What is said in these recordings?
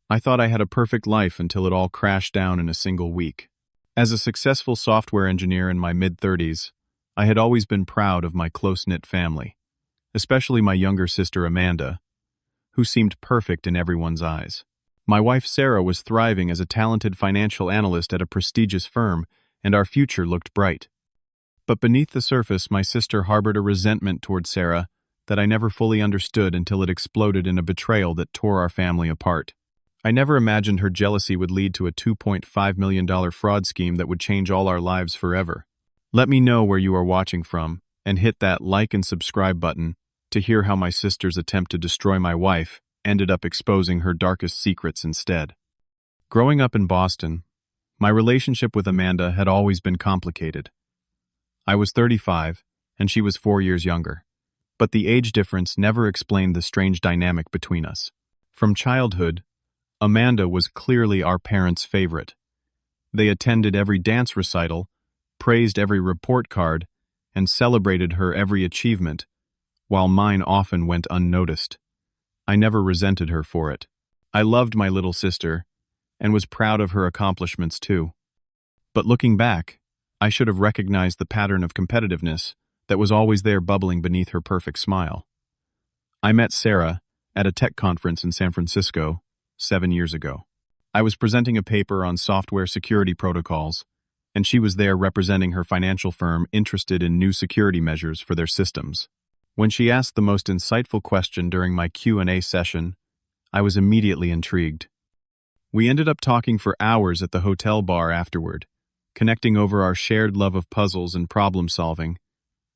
I thought I had a perfect life until it all crashed down in a single week. As a successful software engineer in my mid-30s, I had always been proud of my close-knit family, especially my younger sister Amanda, who seemed perfect in everyone's eyes. My wife Sarah was thriving as a talented financial analyst at a prestigious firm, and our future looked bright. But beneath the surface, my sister harbored a resentment toward Sarah that I never fully understood until it exploded in a betrayal that tore our family apart. I never imagined her jealousy would lead to a $2.5 million fraud scheme that would change all our lives forever. Let me know where you are watching from, and hit that like and subscribe button to hear how my sister's attempt to destroy my wife ended up exposing her darkest secrets instead. Growing up in Boston, my relationship with Amanda had always been complicated. I was 35, and she was 4 years younger. But the age difference never explained the strange dynamic between us. From childhood, Amanda was clearly our parents' favorite. They attended every dance recital, praised every report card, and celebrated her every achievement, while mine often went unnoticed. I never resented her for it. I loved my little sister, and was proud of her accomplishments too. But looking back, I should have recognized the pattern of competitiveness that was always there bubbling beneath her perfect smile. I met Sarah at a tech conference in San Francisco 7 years ago. I was presenting a paper on software security protocols, and she was there representing her financial firm interested in new security measures for their systems. When she asked the most insightful question during my Q&A session, I was immediately intrigued. We ended up talking for hours at the hotel bar afterward, connecting over our shared love of puzzles and problem-solving.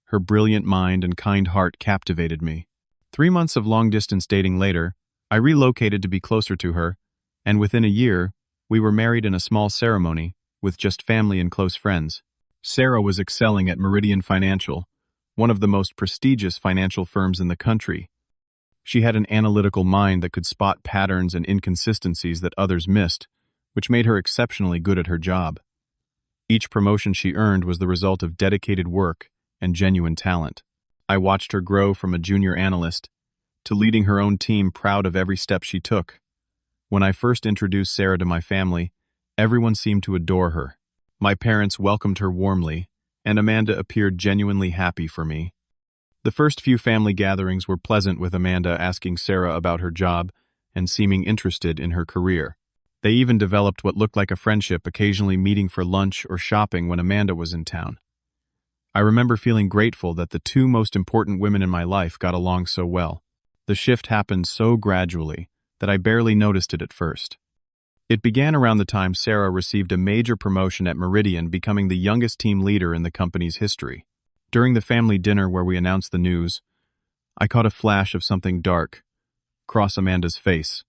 Her brilliant mind and kind heart captivated me. 3 months of long-distance dating later, I relocated to be closer to her, and within a year, we were married in a small ceremony, with just family and close friends. Sarah was excelling at Meridian Financial, one of the most prestigious financial firms in the country. She had an analytical mind that could spot patterns and inconsistencies that others missed, which made her exceptionally good at her job. Each promotion she earned was the result of dedicated work and genuine talent. I watched her grow from a junior analyst to leading her own team, proud of every step she took. When I first introduced Sarah to my family, everyone seemed to adore her. My parents welcomed her warmly, and Amanda appeared genuinely happy for me. The first few family gatherings were pleasant, with Amanda asking Sarah about her job and seeming interested in her career. They even developed what looked like a friendship, occasionally meeting for lunch or shopping when Amanda was in town. I remember feeling grateful that the two most important women in my life got along so well. The shift happened so gradually that I barely noticed it at first. It began around the time Sarah received a major promotion at Meridian, becoming the youngest team leader in the company's history. During the family dinner where we announced the news, I caught a flash of something dark cross Amanda's face,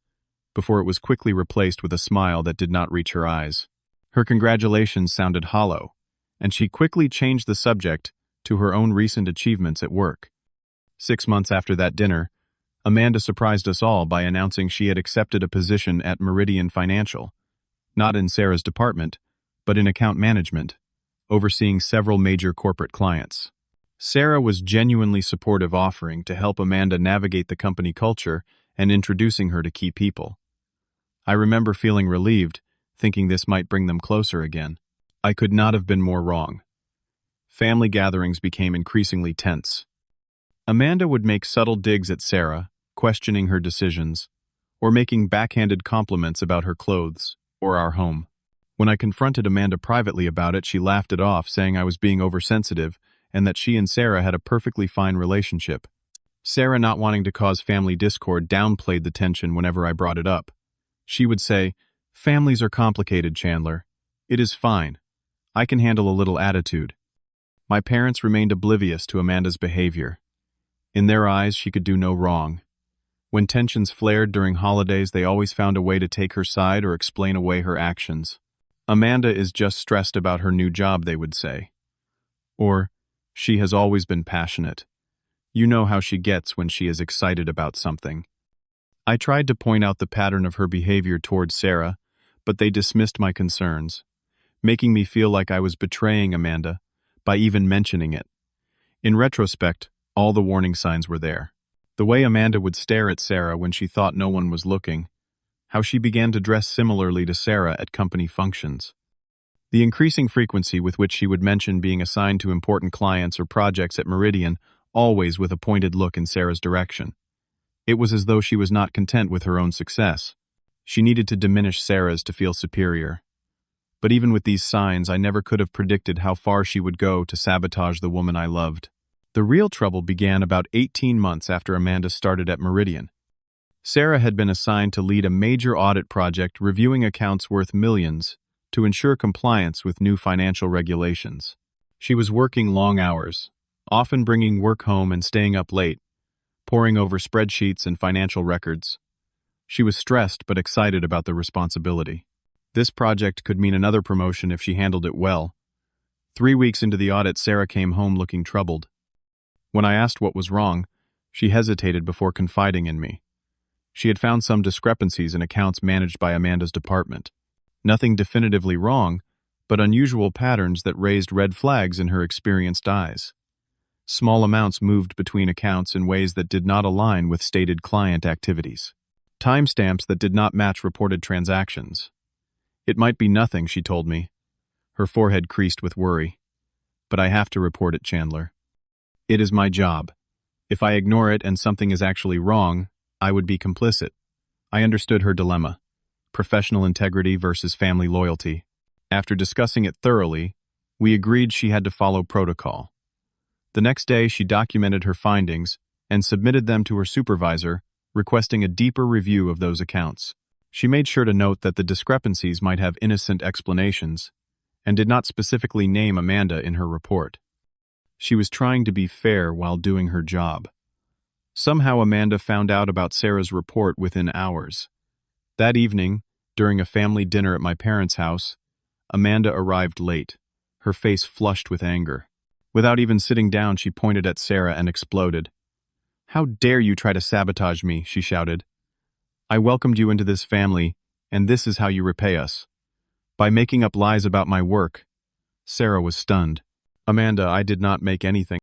before it was quickly replaced with a smile that did not reach her eyes. Her congratulations sounded hollow, and she quickly changed the subject to her own recent achievements at work. 6 months after that dinner, Amanda surprised us all by announcing she had accepted a position at Meridian Financial, not in Sarah's department, but in account management, overseeing several major corporate clients. Sarah was genuinely supportive, offering to help Amanda navigate the company culture and introducing her to key people. I remember feeling relieved, thinking this might bring them closer again. I could not have been more wrong. Family gatherings became increasingly tense. Amanda would make subtle digs at Sarah, questioning her decisions, or making backhanded compliments about her clothes or our home. When I confronted Amanda privately about it, she laughed it off, saying I was being oversensitive and that she and Sarah had a perfectly fine relationship. Sarah, not wanting to cause family discord, downplayed the tension whenever I brought it up. She would say, "Families are complicated, Chandler. It is fine. I can handle a little attitude." My parents remained oblivious to Amanda's behavior. In their eyes, she could do no wrong. When tensions flared during holidays, they always found a way to take her side or explain away her actions. "Amanda is just stressed about her new job," they would say. Or, "She has always been passionate. You know how she gets when she is excited about something." I tried to point out the pattern of her behavior towards Sarah, but they dismissed my concerns, making me feel like I was betraying Amanda by even mentioning it. In retrospect, all the warning signs were there. The way Amanda would stare at Sarah when she thought no one was looking, how she began to dress similarly to Sarah at company functions. The increasing frequency with which she would mention being assigned to important clients or projects at Meridian, always with a pointed look in Sarah's direction. It was as though she was not content with her own success. She needed to diminish Sarah's to feel superior. But even with these signs, I never could have predicted how far she would go to sabotage the woman I loved. The real trouble began about 18 months after Amanda started at Meridian. Sarah had been assigned to lead a major audit project reviewing accounts worth millions to ensure compliance with new financial regulations. She was working long hours, often bringing work home and staying up late, poring over spreadsheets and financial records. She was stressed but excited about the responsibility. This project could mean another promotion if she handled it well. 3 weeks into the audit, Sarah came home looking troubled. When I asked what was wrong, she hesitated before confiding in me. She had found some discrepancies in accounts managed by Amanda's department. Nothing definitively wrong, but unusual patterns that raised red flags in her experienced eyes. Small amounts moved between accounts in ways that did not align with stated client activities. Timestamps that did not match reported transactions. It might be nothing, she told me. Her forehead creased with worry. But I have to report it, Chandler. It is my job. If I ignore it and something is actually wrong, I would be complicit. I understood her dilemma. Professional integrity versus family loyalty. After discussing it thoroughly, we agreed she had to follow protocol. The next day, she documented her findings and submitted them to her supervisor, requesting a deeper review of those accounts. She made sure to note that the discrepancies might have innocent explanations, and did not specifically name Amanda in her report. She was trying to be fair while doing her job. Somehow Amanda found out about Sarah's report within hours. That evening, during a family dinner at my parents' house, Amanda arrived late, her face flushed with anger. Without even sitting down, she pointed at Sarah and exploded. "How dare you try to sabotage me," she shouted. "I welcomed you into this family, and this is how you repay us. By making up lies about my work." Sarah was stunned. "Amanda, I did not make anything